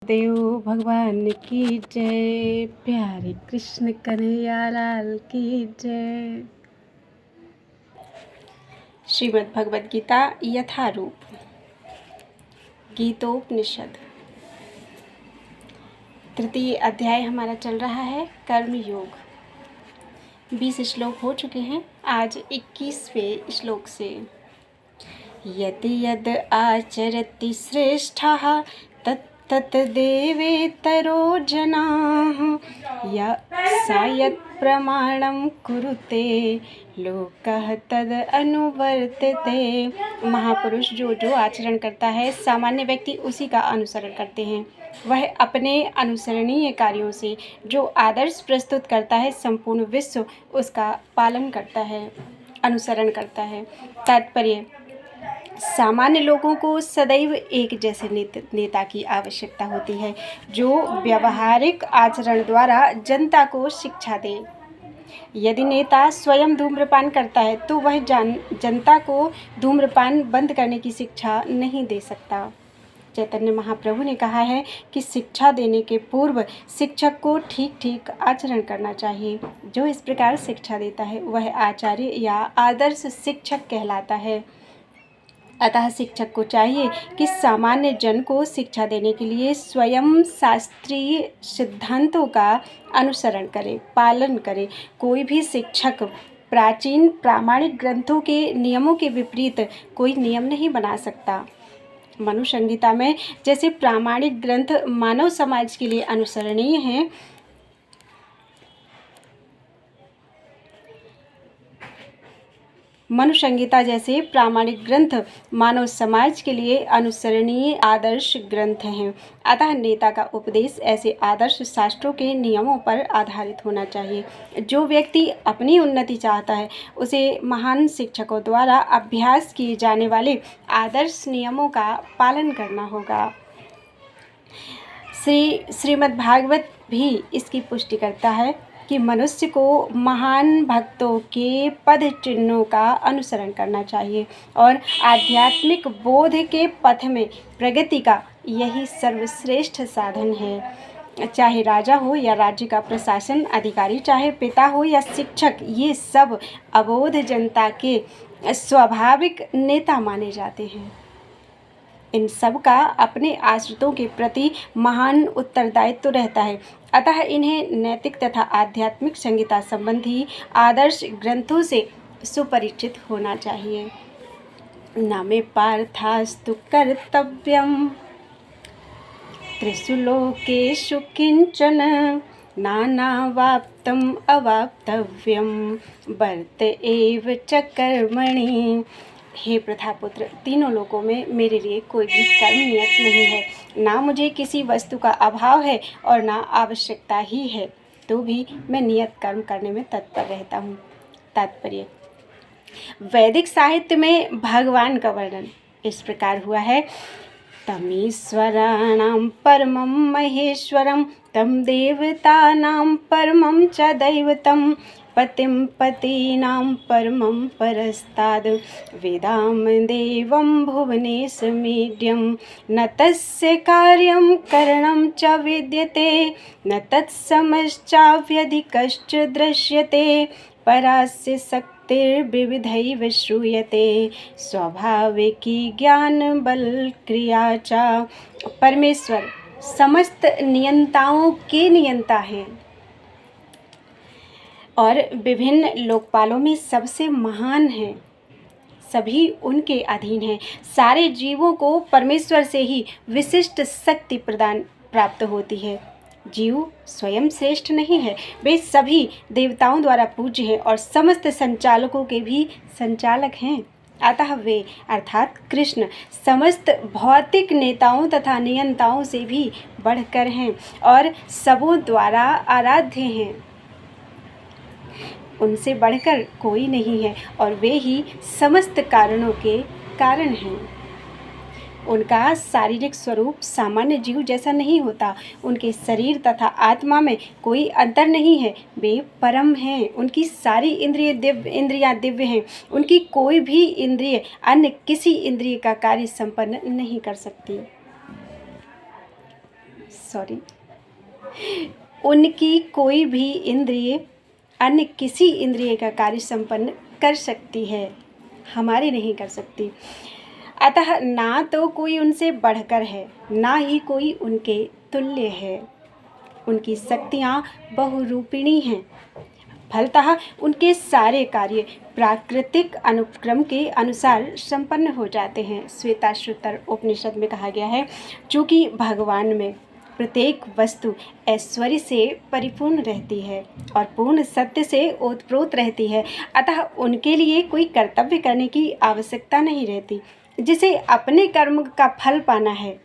देव भगवान की जय, प्यारे कृष्ण कन्हैया लाल की जय। श्रीमद् भगवद गीता यथारूप, गीतोपनिषद, तृतीय अध्याय हमारा चल रहा है कर्म योग। 20 श्लोक हो चुके हैं। आज 21वें श्लोक से यदि यद आचरति श्रेष्ठः तत् देवेतरो जनाः सा यत् प्रमाणं कुरुते लोकः तद अनुवर्तते। महापुरुष जो आचरण करता है, सामान्य व्यक्ति उसी का अनुसरण करते हैं। वह अपने अनुसरणीय कार्यों से जो आदर्श प्रस्तुत करता है, संपूर्ण विश्व उसका पालन करता है, अनुसरण करता है। तात्पर्य: सामान्य लोगों को सदैव एक जैसे नेता की आवश्यकता होती है जो व्यावहारिक आचरण द्वारा जनता को शिक्षा दे। यदि नेता स्वयं धूम्रपान करता है तो वह जनता को धूम्रपान बंद करने की शिक्षा नहीं दे सकता। चैतन्य महाप्रभु ने कहा है कि शिक्षा देने के पूर्व शिक्षक को ठीक ठीक आचरण करना चाहिए। जो इस प्रकार शिक्षा देता है वह आचार्य या आदर्श शिक्षक कहलाता है। अतः शिक्षक को चाहिए कि सामान्य जन को शिक्षा देने के लिए स्वयं शास्त्रीय सिद्धांतों का अनुसरण करे, पालन करे। कोई भी शिक्षक प्राचीन प्रामाणिक ग्रंथों के नियमों के विपरीत कोई नियम नहीं बना सकता। मनु संहिता में जैसे प्रामाणिक ग्रंथ मानव समाज के लिए अनुसरणीय हैं, मनु संहिता जैसे प्रामाणिक ग्रंथ मानव समाज के लिए अनुसरणीय आदर्श ग्रंथ हैं। अतः नेता का उपदेश ऐसे आदर्श शास्त्रों के नियमों पर आधारित होना चाहिए। जो व्यक्ति अपनी उन्नति चाहता है उसे महान शिक्षकों द्वारा अभ्यास किए जाने वाले आदर्श नियमों का पालन करना होगा। श्रीमद् भागवत भी इसकी पुष्टि करता है कि मनुष्य को महान भक्तों के पद चिन्हों का अनुसरण करना चाहिए और आध्यात्मिक बोध के पथ में प्रगति का यही सर्वश्रेष्ठ साधन है। चाहे राजा हो या राज्य का प्रशासन अधिकारी, चाहे पिता हो या शिक्षक, ये सब अबोध जनता के स्वाभाविक नेता माने जाते हैं। इन सब का अपने आश्रितों के प्रति महान उत्तरदायित्व रहता है। अतः इन्हें नैतिक तथा आध्यात्मिक संहिता संबंधी आदर्श ग्रंथों से सुपरिचित होना चाहिए। न मे पार्थास्तु कर्तव्यम त्रिषु लोकेषु किंचन नानावाप्तम अवाप्तव्यम वर्त एव च कर्मणि। हे प्रथापुत्र, तीनों लोकों में मेरे लिए कोई भी कर्म नियत नहीं है। ना मुझे किसी वस्तु का अभाव है और ना आवश्यकता ही है, तो भी मैं नियत कर्म करने में तत्पर रहता हूँ। तात्पर्य: वैदिक साहित्य में भगवान का वर्णन इस प्रकार हुआ है: तमीश्वराणां परमं महेश्वरं तं देवतानां परमं च दैवतं पतिं पतीनां परमं परस्ताद् वेदां देवं भुवनेशमीड्यं न तस्य कार्यं करणं च विद्यते न तत्समश्चाव्यधिकश्च दृश्यते परास्य शक्तिर्विविधैव श्रूयते स्वाभाविकी ज्ञान बल क्रिया च। परमेश्वर समस्त नियंताओं के नियंता हैं और विभिन्न लोकपालों में सबसे महान हैं। सभी उनके अधीन हैं। सारे जीवों को परमेश्वर से ही विशिष्ट शक्ति प्रदान प्राप्त होती है। जीव स्वयं श्रेष्ठ नहीं है, वे सभी देवताओं द्वारा पूज्य हैं और समस्त संचालकों के भी संचालक हैं। अतः वे अर्थात कृष्ण समस्त भौतिक नेताओं तथा नियंताओं से भी बढ़कर हैं और सबों द्वारा आराध्य हैं। उनसे बढ़कर कोई नहीं है और वे ही समस्त कारणों के कारण हैं। उनका शारीरिक स्वरूप सामान्य जीव जैसा नहीं होता। उनके शरीर तथा आत्मा में कोई अंतर नहीं है। वे परम हैं। उनकी सारी इंद्रियां दिव्य हैं। उनकी कोई भी इंद्रिय अन्य किसी इंद्रिय का कार्य संपन्न नहीं कर सकती। सॉरी, उनकी कोई भी इंद्रिय अन्य किसी इंद्रिय का कार्य संपन्न कर सकती है, हमारी नहीं कर सकती। अतः ना तो कोई उनसे बढ़कर है, ना ही कोई उनके तुल्य है। उनकी शक्तियाँ बहुरूपिणी हैं। फलतः उनके सारे कार्य प्राकृतिक अनुक्रम के अनुसार संपन्न हो जाते हैं। श्वेताश्वतर उपनिषद में कहा गया है, चूँकि भगवान में प्रत्येक वस्तु ऐश्वर्य से परिपूर्ण रहती है और पूर्ण सत्य से ओतप्रोत रहती है, अतः उनके लिए कोई कर्तव्य करने की आवश्यकता नहीं रहती। जिसे अपने कर्म का फल पाना है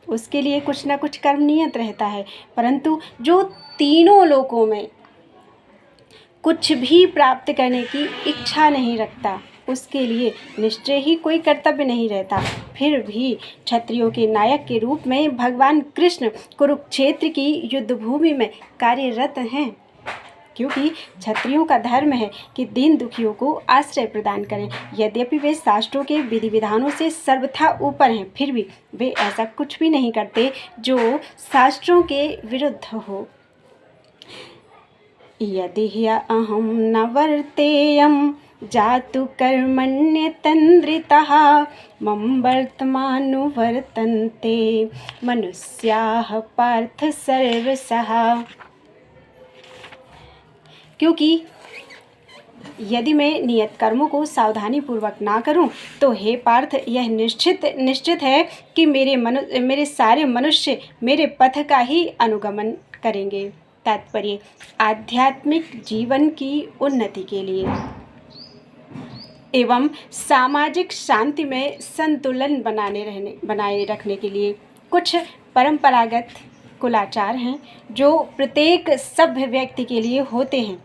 उसके लिए कुछ न कुछ कर्म नियत रहता है, परंतु जो तीनों लोकों में कुछ भी प्राप्त करने की इच्छा नहीं रखता उसके लिए निश्चय ही कोई कर्तव्य नहीं रहता। फिर भी क्षत्रियों के नायक के रूप में भगवान कृष्ण कुरुक्षेत्र की युद्ध भूमि में कार्यरत हैं, क्योंकि क्षत्रियों का धर्म है कि दीन दुखियों को आश्रय प्रदान करें। यद्यपि वे शास्त्रों के विधि विधानों से सर्वथा ऊपर हैं, फिर भी वे ऐसा कुछ भी नहीं करते जो शास्त्रों के विरुद्ध हो। यदि अहम न वर्तेयं जातु कर्मण्यतन्द्रितः मम वर्तमानुवर्तन्ते मनुष्याः पार्थ सर्वशः। क्योंकि यदि मैं नियत कर्मों को सावधानी पूर्वक ना करूं, तो हे पार्थ, यह निश्चित है कि मेरे सारे मनुष्य मेरे पथ का ही अनुगमन करेंगे। तात्पर्य, आध्यात्मिक जीवन की उन्नति के लिए एवं सामाजिक शांति में संतुलन बनाए रखने के लिए कुछ परंपरागत कुलाचार हैं जो प्रत्येक सभ्य व्यक्ति के लिए होते हैं।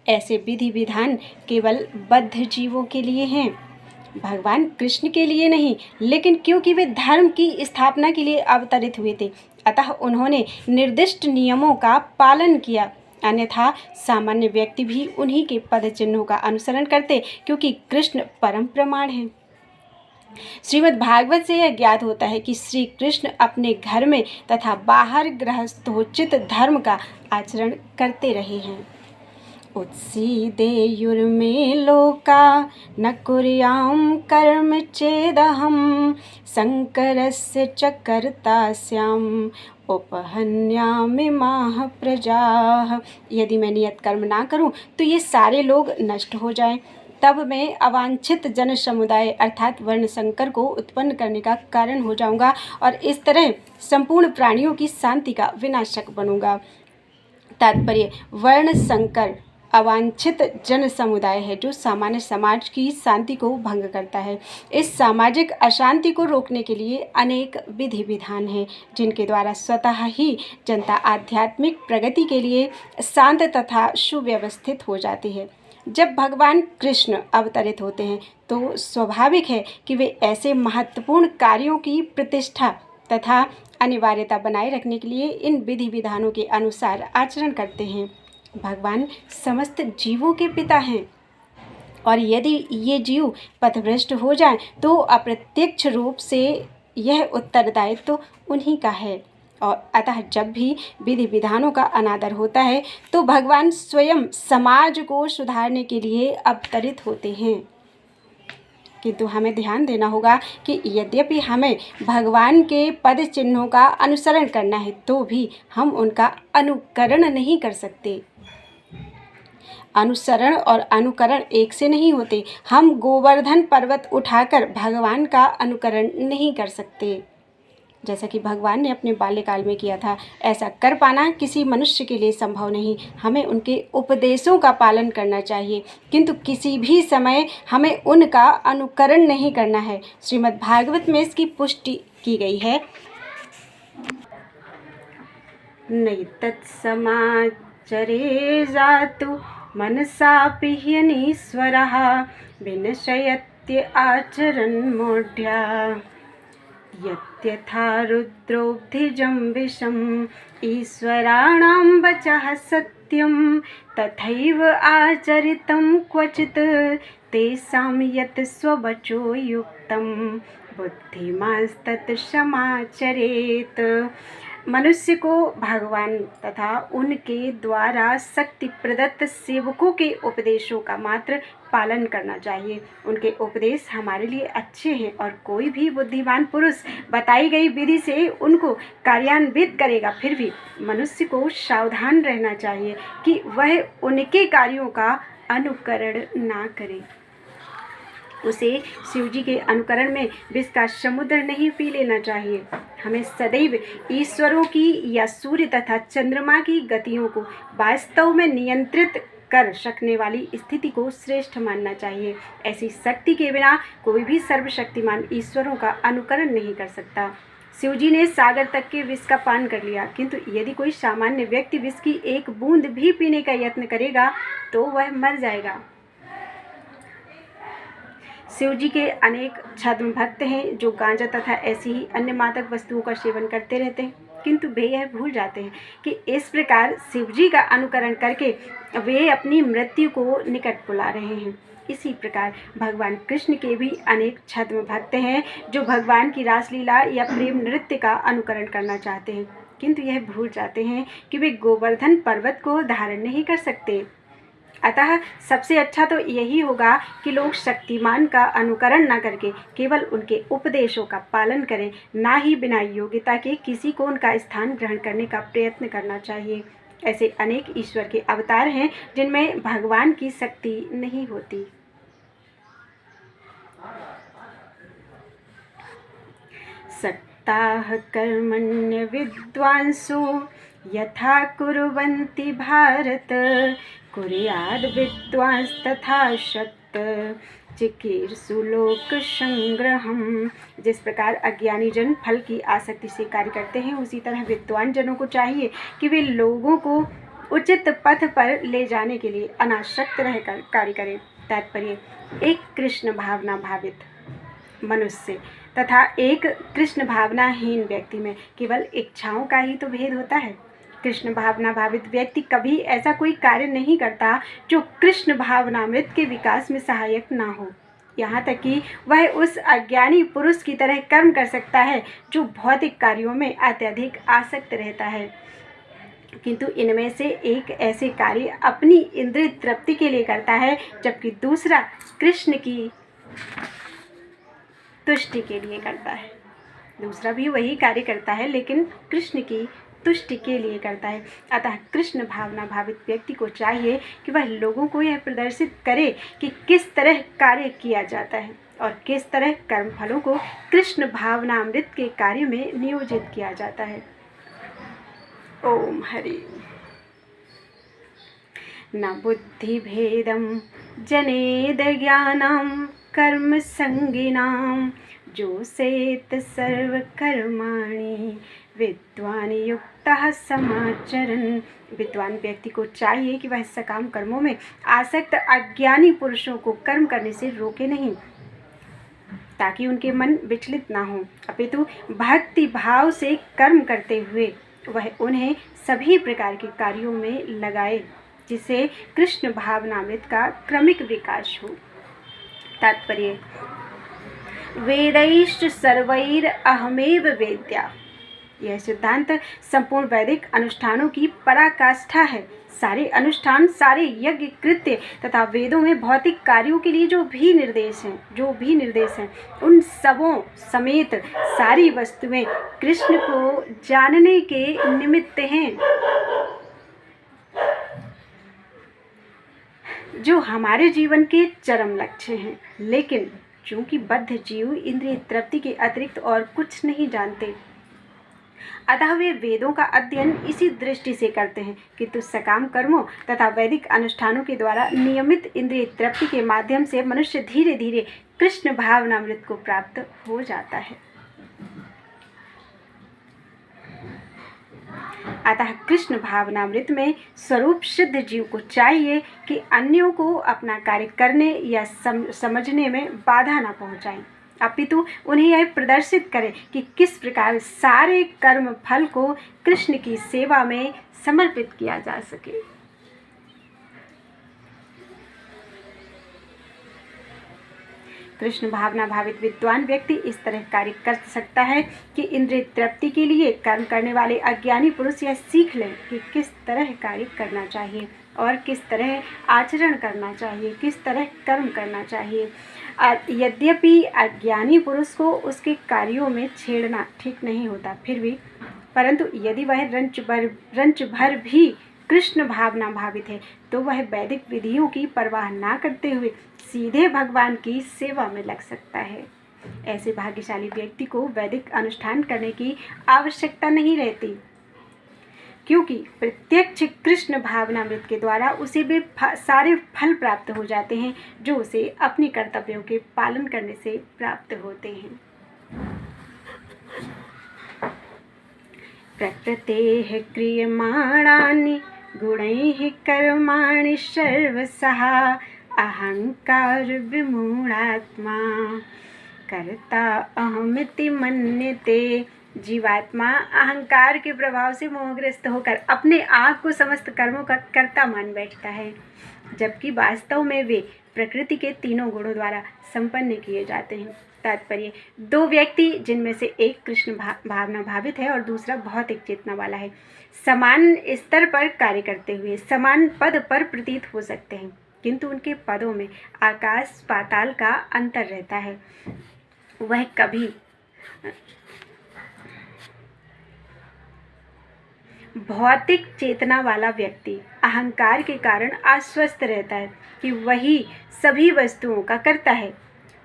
ऐसे विधि विधान केवल बद्ध जीवों के लिए हैं, भगवान कृष्ण के लिए नहीं। लेकिन क्योंकि वे धर्म की स्थापना के लिए अवतरित हुए थे, अतः उन्होंने निर्दिष्ट नियमों का पालन किया, अन्यथा सामान्य व्यक्ति भी उन्हीं के पद चिन्हों का अनुसरण करते, क्योंकि कृष्ण परम प्रमाण है। श्रीमद् भागवत से यह ज्ञात होता है कि श्री कृष्ण अपने घर में तथा बाहर गृहस्थोचित धर्म का आचरण करते रहे हैं। उत्सीदेयुर्मे लोका न कुर्यां कर्म चेदहं शंकरस्य च कर्तास्याम् उपहन्यामिमाः प्रजाः। यदि मैं नियत कर्म ना करूं तो ये सारे लोग नष्ट हो जाएं, तब मैं अवांछित जन समुदाय अर्थात वर्ण संकर को उत्पन्न करने का कारण हो जाऊंगा और इस तरह संपूर्ण प्राणियों की शांति का विनाशक बनूंगा। तात्पर्य, वर्ण संकर अवांछित जन समुदाय है जो सामान्य समाज की शांति को भंग करता है। इस सामाजिक अशांति को रोकने के लिए अनेक विधि विधान हैं, जिनके द्वारा स्वतः ही जनता आध्यात्मिक प्रगति के लिए शांत तथा सुव्यवस्थित हो जाती है। जब भगवान कृष्ण अवतरित होते हैं तो स्वाभाविक है कि वे ऐसे महत्वपूर्ण कार्यों की प्रतिष्ठा तथा अनिवार्यता बनाए रखने के लिए इन विधि विधानों के अनुसार आचरण करते हैं। भगवान समस्त जीवों के पिता हैं और यदि ये जीव पथभ्रष्ट हो जाएं तो अप्रत्यक्ष रूप से यह उत्तरदायित्व तो उन्हीं का है। और अतः जब भी विधि विधानों का अनादर होता है तो भगवान स्वयं समाज को सुधारने के लिए अवतरित होते हैं। किंतु हमें ध्यान देना होगा कि यद्यपि हमें भगवान के पद चिन्हों का अनुसरण करना है, तो भी हम उनका अनुकरण नहीं कर सकते। अनुसरण और अनुकरण एक से नहीं होते। हम गोवर्धन पर्वत उठाकर भगवान का अनुकरण नहीं कर सकते, जैसा कि भगवान ने अपने बाल्यकाल में किया था। ऐसा कर पाना किसी मनुष्य के लिए संभव नहीं। हमें उनके उपदेशों का पालन करना चाहिए, किंतु किसी भी समय हमें उनका अनुकरण नहीं करना है। श्रीमद् भागवत में इसकी पुष्टि की गई है। नैतत्समाचरे जातु मनसापि ह्यनीश्वरः विनशयत्य आचरन् मूढ्या यथा रुद्रोब्धिजं विषम् ईश्वराणां वचः सत्यं तथैव आचरितं क्वचित् तेषां यत् स्ववचो युक्तं बुद्धिमांस्तत् समाचरेत्। मनुष्य को भगवान तथा उनके द्वारा शक्ति प्रदत्त सेवकों के उपदेशों का मात्र पालन करना चाहिए। उनके उपदेश हमारे लिए अच्छे हैं और कोई भी बुद्धिमान पुरुष बताई गई विधि से उनको कार्यान्वित करेगा। फिर भी मनुष्य को सावधान रहना चाहिए कि वह उनके कार्यों का अनुकरण ना करे। उसे शिवजी के अनुकरण में विष का समुद्र नहीं पी लेना चाहिए। हमें सदैव ईश्वरों की या सूर्य तथा चंद्रमा की गतियों को वास्तव में नियंत्रित कर सकने वाली स्थिति को श्रेष्ठ मानना चाहिए। ऐसी शक्ति के बिना कोई भी सर्वशक्तिमान ईश्वरों का अनुकरण नहीं कर सकता। शिवजी ने सागर तक के विष का पान कर लिया, किंतु यदि कोई सामान्य व्यक्ति विष की एक बूंद भी पीने का यत्न करेगा तो वह मर जाएगा। शिवजी के अनेक छद्म भक्त हैं जो गांजा तथा ऐसी ही अन्य मादक वस्तुओं का सेवन करते रहते हैं, किंतु वे यह भूल जाते हैं कि इस प्रकार शिवजी का अनुकरण करके वे अपनी मृत्यु को निकट बुला रहे हैं। इसी प्रकार भगवान कृष्ण के भी अनेक छद्म भक्त हैं जो भगवान की रासलीला या प्रेम नृत्य का अनुकरण करना चाहते हैं, किंतु यह भूल जाते हैं कि वे गोवर्धन पर्वत को धारण नहीं कर सकते। अतः सबसे अच्छा तो यही होगा कि लोग शक्तिमान का अनुकरण न करके केवल उनके उपदेशों का पालन करें, ना ही बिना योग्यता के किसी को उनका स्थान ग्रहण करने का प्रयत्न करना चाहिए। ऐसे अनेक ईश्वर के अवतार हैं जिनमें भगवान की शक्ति नहीं होती। सक्ताः कर्मण्य विद्वांसो यथा कुर्वन्ति भारत, कुर्याद् विद्वांस तथा शक्त चिकीर्षु लोक संग्रहम। जिस प्रकार अज्ञानी जन फल की आसक्ति से कार्य करते हैं, उसी तरह विद्वान जनों को चाहिए कि वे लोगों को उचित पथ पर ले जाने के लिए अनासक्त रहकर कार्य करें। तात्पर्य, एक कृष्ण भावना भावित मनुष्य तथा एक कृष्ण भावनाहीन व्यक्ति में केवल इच्छाओं का ही तो भेद होता है। कृष्ण भावना भावित व्यक्ति कभी ऐसा कोई कार्य नहीं करता जो कृष्ण भावनामृत के विकास में सहायक ना हो। यहाँ तक कि वह उस अज्ञानी पुरुष की तरह कर्म कर सकता है जो भौतिक कार्यों में अत्यधिक आसक्त रहता है, किंतु इनमें से एक ऐसे कार्य अपनी इंद्रिय तृप्ति के लिए करता है, जबकि दूसरा कृष्ण की तुष्टि के लिए करता है। दूसरा भी वही कार्य करता है लेकिन कृष्ण की तुष्टि के लिए करता है। अतः कृष्ण भावना भावित व्यक्ति को चाहिए कि वह लोगों को यह प्रदर्शित करे कि किस तरह कार्य किया जाता है और किस तरह कर्म फलों को कृष्ण भावनामृत के कार्य में नियोजित किया जाता है। ओम हरि। न बुद्धि भेदम जनेद ज्ञानम कर्म संगिनाम, जो सेत सर्व कर्माणि विद्वान युक्तः समाचरन्। विद्वान व्यक्ति को चाहिए कि वह सकाम कर्मों में आसक्त अज्ञानी पुरुषों को कर्म करने से रोके नहीं, ताकि उनके मन विचलित ना हो, अपितु भक्ति भाव से कर्म करते हुए वह उन्हें सभी प्रकार के कार्यों में लगाए, जिससे कृष्ण भावनामृत का क्रमिक विकास हो। तात्पर्य, वेदैश्च सर्वैर अहमेव वेद्या। यह सिद्धांत संपूर्ण वैदिक अनुष्ठानों की पराकाष्ठा है। सारे अनुष्ठान, सारे यज्ञ कृत्य तथा वेदों में भौतिक कार्यों के लिए जो भी निर्देश हैं, उन सबों समेत सारी वस्तुएं कृष्ण को जानने के निमित्त हैं, जो हमारे जीवन के चरम लक्ष्य हैं। लेकिन चूंकि बद्ध जीव इंद्रिय तृप्ति के अतिरिक्त और कुछ नहीं जानते, अतः वे वेदों का अध्ययन इसी दृष्टि से करते हैं, किंतु सकाम कर्मों तथा वैदिक अनुष्ठानों के द्वारा नियमित इंद्रिय तृप्ति के माध्यम से मनुष्य धीरे धीरे कृष्ण भावनामृत को प्राप्त हो जाता है। अतः कृष्ण भावनामृत में स्वरूप सिद्ध जीव को चाहिए कि अन्यों को अपना कार्य करने या समझने में बाधा न पहुंचाएं, अपितु उन्हें यह प्रदर्शित करें कि किस प्रकार सारे कर्म फल को कृष्ण की सेवा में समर्पित किया जा सके। कृष्ण भावना भावित विद्वान व्यक्ति इस तरह कार्य कर सकता है कि इंद्रिय तृप्ति के लिए कर्म करने वाले अज्ञानी पुरुष यह सीख लें कि किस तरह कार्य करना चाहिए और किस तरह आचरण करना चाहिए, किस तरह कर्म करना चाहिए। यद्यपि अज्ञानी पुरुष को उसके कार्यों में छेड़ना ठीक नहीं होता, फिर भी परंतु यदि वह रंच भर भी कृष्ण भावना भावित है तो वह वैदिक विधियों की परवाह ना करते हुए सीधे भगवान की सेवा में लग सकता है। ऐसे भाग्यशाली व्यक्ति को वैदिक अनुष्ठान करने की आवश्यकता नहीं रहती, क्योंकि प्रत्यक्ष कृष्ण भावनामृत के द्वारा उसे भी सारे फल प्राप्त हो जाते हैं जो उसे अपने कर्तव्यों के पालन करने से प्राप्त होते हैं। प्रकृतेः क्रियमाणानि गुणैः कर्माणि सर्वशः अहंकार विमूढ़ात्मा कर्ता अहमिति मन्यते। जीवात्मा अहंकार के प्रभाव से मोहग्रस्त होकर अपने आप को समस्त कर्मों का कर्ता मान बैठता है, जबकि वास्तव में वे प्रकृति के तीनों गुणों द्वारा संपन्न किए जाते हैं। तात्पर्य, दो व्यक्ति जिनमें से एक कृष्ण भावना भावित है और दूसरा भौतिक चेतना वाला है, समान स्तर पर कार्य करते हुए समान पद पर प्रतीत हो सकते हैं, किंतु उनके पदों में आकाश पाताल का अंतर रहता है। वह कभी भौतिक चेतना वाला व्यक्ति अहंकार के कारण आश्वस्त रहता है कि वही सभी वस्तुओं का कर्ता है।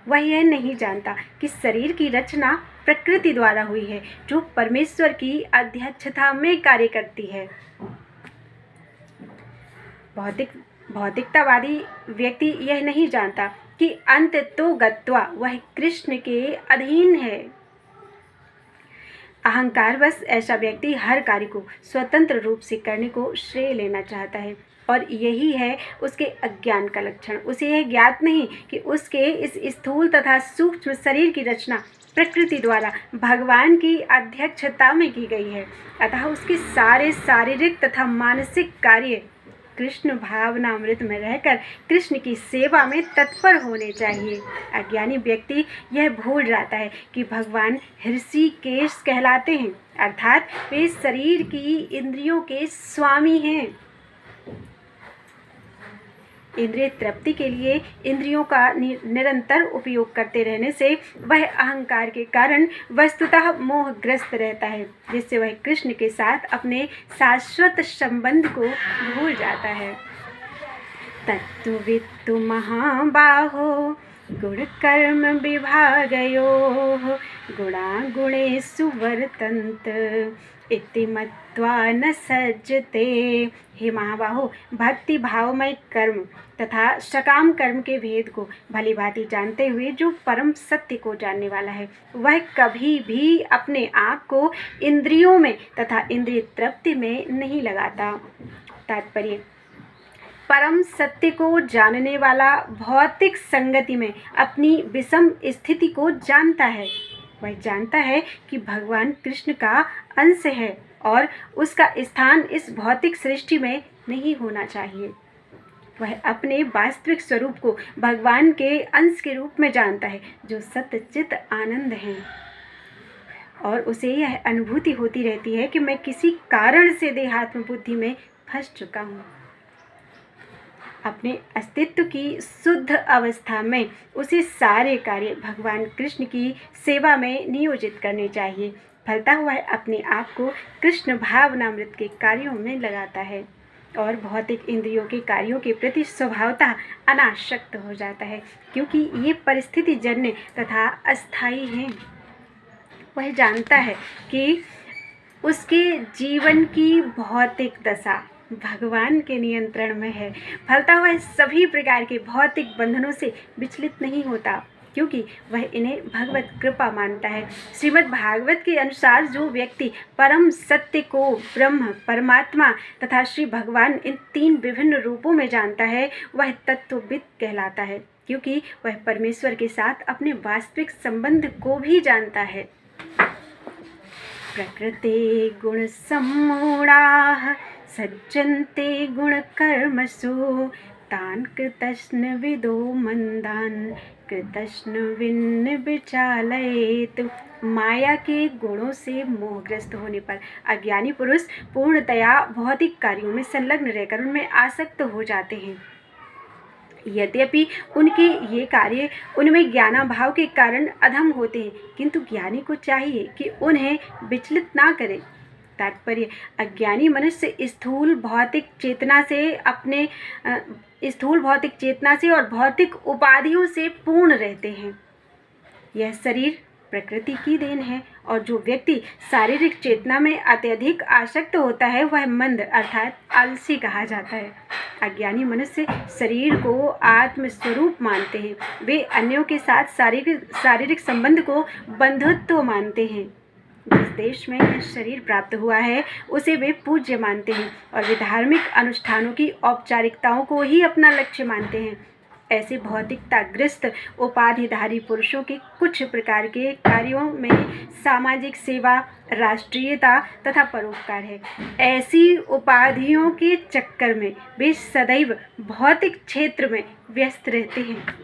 वह यह नहीं जानता कि शरीर की रचना प्रकृति द्वारा हुई है जो परमेश्वर की अध्यक्षता में कार्य करती है। भौतिकतावादी व्यक्ति यह नहीं जानता कि अंत तो गत्वा वह कृष्ण के अधीन है। अहंकार बस ऐसा व्यक्ति हर कार्य को स्वतंत्र रूप से करने को श्रेय लेना चाहता है और यही है उसके अज्ञान का लक्षण। उसे यह ज्ञात नहीं कि उसके इस स्थूल तथा सूक्ष्म शरीर की रचना प्रकृति द्वारा भगवान की अध्यक्षता में की गई है, अतः उसके सारे शारीरिक तथा मानसिक कार्य कृष्ण भावनामृत में रहकर कृष्ण की सेवा में तत्पर होने चाहिए। अज्ञानी व्यक्ति यह भूल जाता है कि भगवान ऋषिकेश कहलाते हैं, अर्थात वे शरीर की इंद्रियों के स्वामी हैं। इंद्रिय तृप्ति के लिए इंद्रियों का निरंतर उपयोग करते रहने से वह अहंकार के कारण वस्तुतः मोहग्रस्त रहता है, जिससे वह कृष्ण के साथ अपने शाश्वत संबंध को भूल जाता है। तत्त्ववित्तु महाबाहो गुण कर्म विभागयोः गुणागुणेषु वर्तन्त इति मत्वा न सज्जते। हे महाबाहो, भक्ति भावमय कर्म तथा सकाम कर्म के भेद को भली भांति जानते हुए जो परम सत्य को जानने वाला है, वह कभी भी अपने आप को इंद्रियों में तथा इंद्रिय तृप्ति में नहीं लगाता। तात्पर्य, परम सत्य को जानने वाला भौतिक संगति में अपनी विषम स्थिति को जानता है। वह जानता है कि भगवान कृष्ण का अंश है और उसका स्थान इस भौतिक सृष्टि में नहीं होना चाहिए। वह अपने वास्तविक स्वरूप को भगवान के अंश के रूप में जानता है जो सच्चित आनंद है, और उसे यह अनुभूति होती रहती है कि मैं किसी कारण से देहात्म बुद्धि में फंस चुका हूँ। अपने अस्तित्व की शुद्ध अवस्था में उसे सारे कार्य भगवान कृष्ण की सेवा में नियोजित करने चाहिए। फलतः वह अपने आप को कृष्ण भावनामृत के कार्यों में लगाता है और भौतिक इंद्रियों के कार्यों के प्रति स्वभावतः अनासक्त हो जाता है, क्योंकि ये परिस्थिति जन्य तथा अस्थायी हैं। वह जानता है कि उसके जीवन की भौतिक दशा भगवान के नियंत्रण में है। फलतः वह सभी प्रकार के भौतिक बंधनों से विचलित नहीं होता, क्योंकि वह इन्हें भगवत कृपा मानता है। श्रीमद् भागवत के अनुसार जो व्यक्ति परम सत्य को ब्रह्म, परमात्मा तथा श्री भगवान इन तीन विभिन्न रूपों में जानता है, वह तत्वविद कहलाता है, क्योंकि वह परमेश्वर के साथ अपने वास्तविक संबंध को भी जानता है। प्रकृते गुण सम्मूढ़ाः सज्जन्ते गुण कर्मसु तान् कृतस्न विदो मंदान् कृतस्नु विन्न विचालयेत। माया के गुणों से मोहग्रस्त होने पर अज्ञानी पुरुष पूर्णतया भौतिक कार्यों में संलग्न रहकर उनमें आसक्त हो जाते हैं। यद्यपि उनके ये कार्य उनमें ज्ञानाभाव के कारण अधम होते हैं, किंतु ज्ञानी को चाहिए कि उन्हें विचलित ना करे। तात्पर्य, अज्ञानी मनुष्य स्थूल भौतिक चेतना से और भौतिक उपाधियों से पूर्ण रहते हैं। यह शरीर प्रकृति की देन है, और जो व्यक्ति शारीरिक चेतना में अत्यधिक आसक्त होता है वह मंद अर्थात आलसी कहा जाता है। अज्ञानी मनुष्य शरीर को आत्मस्वरूप मानते हैं। वे अन्यों के साथ शारीरिक संबंध को बंधुत्व मानते हैं। जिस देश में यह शरीर प्राप्त हुआ है उसे वे पूज्य मानते हैं, और वे धार्मिक अनुष्ठानों की औपचारिकताओं को ही अपना लक्ष्य मानते हैं। ऐसे भौतिकताग्रस्त उपाधिधारी पुरुषों के कुछ प्रकार के कार्यों में सामाजिक सेवा, राष्ट्रीयता तथा परोपकार है। ऐसी उपाधियों के चक्कर में वे सदैव भौतिक क्षेत्र में व्यस्त रहते हैं।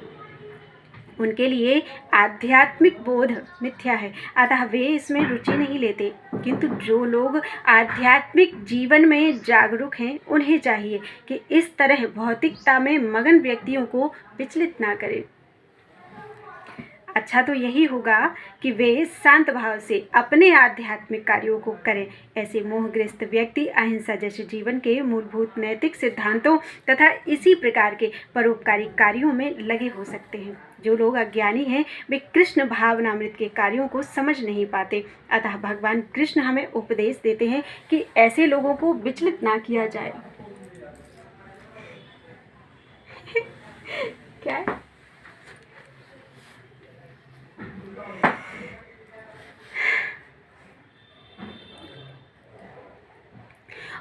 उनके लिए आध्यात्मिक बोध मिथ्या है, अतः वे इसमें रुचि नहीं लेते। किंतु जो लोग आध्यात्मिक जीवन में जागरूक हैं उन्हें चाहिए कि इस तरह भौतिकता में मगन व्यक्तियों को विचलित ना करें। अच्छा तो यही होगा कि वे शांत भाव से अपने आध्यात्मिक कार्यों को करें। ऐसे मोहग्रस्त व्यक्ति अहिंसा जैसे जीवन के मूलभूत नैतिक सिद्धांतों तथा इसी प्रकार के परोपकारी कार्यों में लगे हो सकते हैं। जो लोग अज्ञानी हैं वे कृष्ण भावनामृत के कार्यों को समझ नहीं पाते। अतः भगवान कृष्ण हमें उपदेश देते हैं कि ऐसे लोगों को विचलित ना किया जाए। क्या है?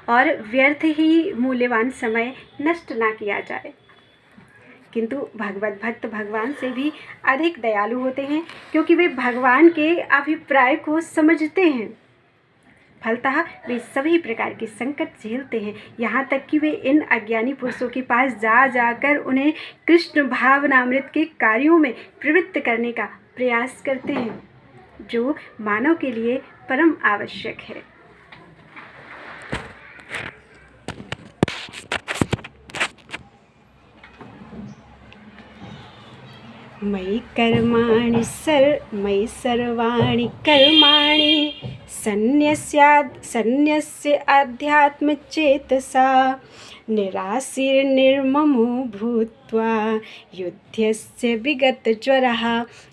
और व्यर्थ ही मूल्यवान समय नष्ट ना किया जाए। किंतु भगवत भक्त भगवान से भी अधिक दयालु होते हैं, क्योंकि वे भगवान के अभिप्राय को समझते हैं। फलतः वे सभी प्रकार के संकट झेलते हैं, यहाँ तक कि वे इन अज्ञानी पुरुषों के पास जाकर उन्हें कृष्ण भावनामृत के कार्यों में प्रवृत्त करने का प्रयास करते हैं, जो मानव के लिए परम आवश्यक है। मयि सर्वाणि कर्माणि सन्न्यस्य आध्यात्मचेतसा निराशीर्निर्ममो भूत्वा युध्यस्य विगतज्वरः।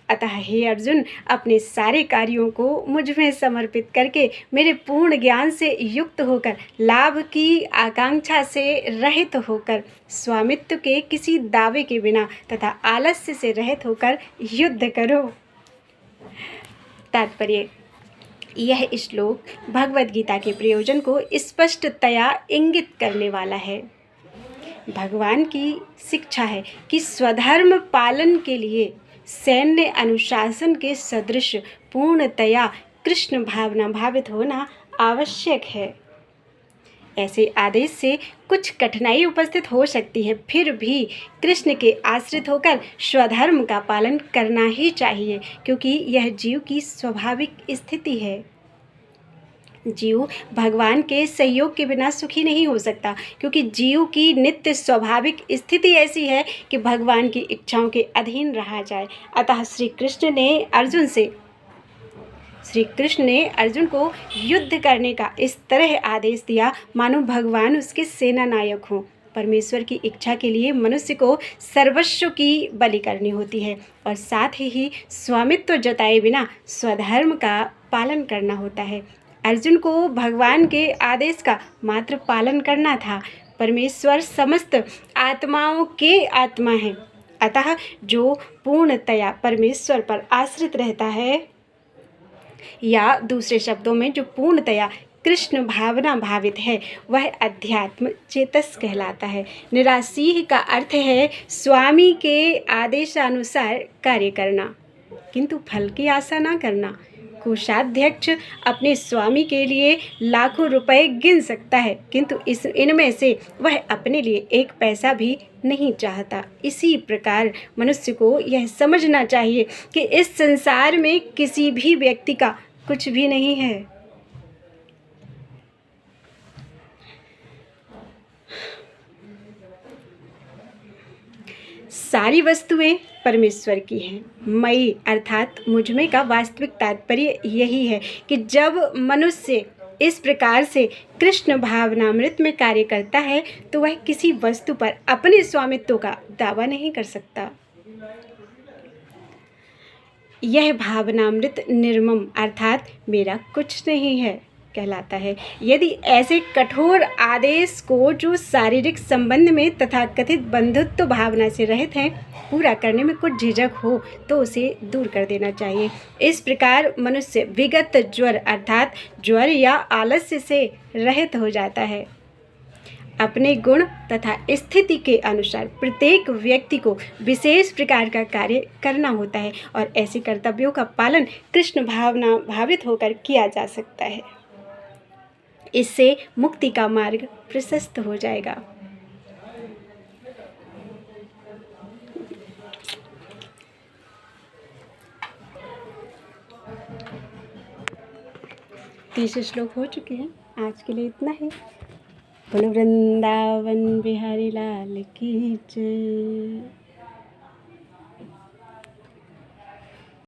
अतः हे अर्जुन, अपने सारे कार्यों को मुझ में समर्पित करके मेरे पूर्ण ज्ञान से युक्त होकर, लाभ की आकांक्षा से रहित होकर, स्वामित्व के किसी दावे के बिना तथा आलस्य से रहित होकर युद्ध करो। तात्पर्य, यह श्लोक भगवद गीता के प्रयोजन को स्पष्टतया इंगित करने वाला है। भगवान की शिक्षा है कि स्वधर्म पालन के लिए सैन्य अनुशासन के सदृश पूर्णतया कृष्ण भावना भावित होना आवश्यक है। ऐसे आदेश से कुछ कठिनाई उपस्थित हो सकती है, फिर भी कृष्ण के आश्रित होकर स्वधर्म का पालन करना ही चाहिए, क्योंकि यह जीव की स्वाभाविक स्थिति है। जीव भगवान के सहयोग के बिना सुखी नहीं हो सकता, क्योंकि जीव की नित्य स्वाभाविक स्थिति ऐसी है कि भगवान की इच्छाओं के अधीन रहा जाए। अतः श्री कृष्ण ने अर्जुन को युद्ध करने का इस तरह आदेश दिया मानो भगवान उसके सेना नायक हों। परमेश्वर की इच्छा के लिए मनुष्य को सर्वस्व की बलि करनी होती है, और साथ ही स्वामित्व जताए बिना स्वधर्म का पालन करना होता है। अर्जुन को भगवान के आदेश का मात्र पालन करना था। परमेश्वर समस्त आत्माओं के आत्मा हैं, अतः जो पूर्णतया परमेश्वर पर आश्रित रहता है, या दूसरे शब्दों में जो पूर्णतया कृष्ण भावना भावित है, वह अध्यात्म चेतस कहलाता है। निराशीह का अर्थ है स्वामी के आदेशानुसार कार्य करना, किंतु फल की आशा ना करना। कोषाध्यक्ष अपने स्वामी के लिए लाखों रुपए गिन सकता है, किंतु इनमें से वह अपने लिए एक पैसा भी नहीं चाहता। इसी प्रकार मनुष्य को यह समझना चाहिए कि इस संसार में किसी भी व्यक्ति का कुछ भी नहीं है। सारी वस्तुएं परमेश्वर की हैं। मई अर्थात मुझमें का वास्तविक तात्पर्य यही है कि जब मनुष्य इस प्रकार से कृष्ण भावनामृत में कार्य करता है तो वह किसी वस्तु पर अपने स्वामित्व का दावा नहीं कर सकता। यह भावनामृत निर्मम अर्थात मेरा कुछ नहीं है कहलाता है। यदि ऐसे कठोर आदेश को जो शारीरिक संबंध में तथा कथित बंधुत्व भावना से रहित हैं पूरा करने में कुछ झिझक हो तो उसे दूर कर देना चाहिए। इस प्रकार मनुष्य विगत ज्वर अर्थात ज्वर या आलस्य से रहित हो जाता है। अपने गुण तथा स्थिति के अनुसार प्रत्येक व्यक्ति को विशेष प्रकार का कार्य करना होता है और ऐसे कर्तव्यों का पालन कृष्ण भावना भावित होकर किया जा सकता है। इससे मुक्ति का मार्ग प्रशस्त हो जाएगा। तीसरे श्लोक हो चुके हैं। आज के लिए इतना ही। बोलो वृंदावन बिहारी लाल की जय।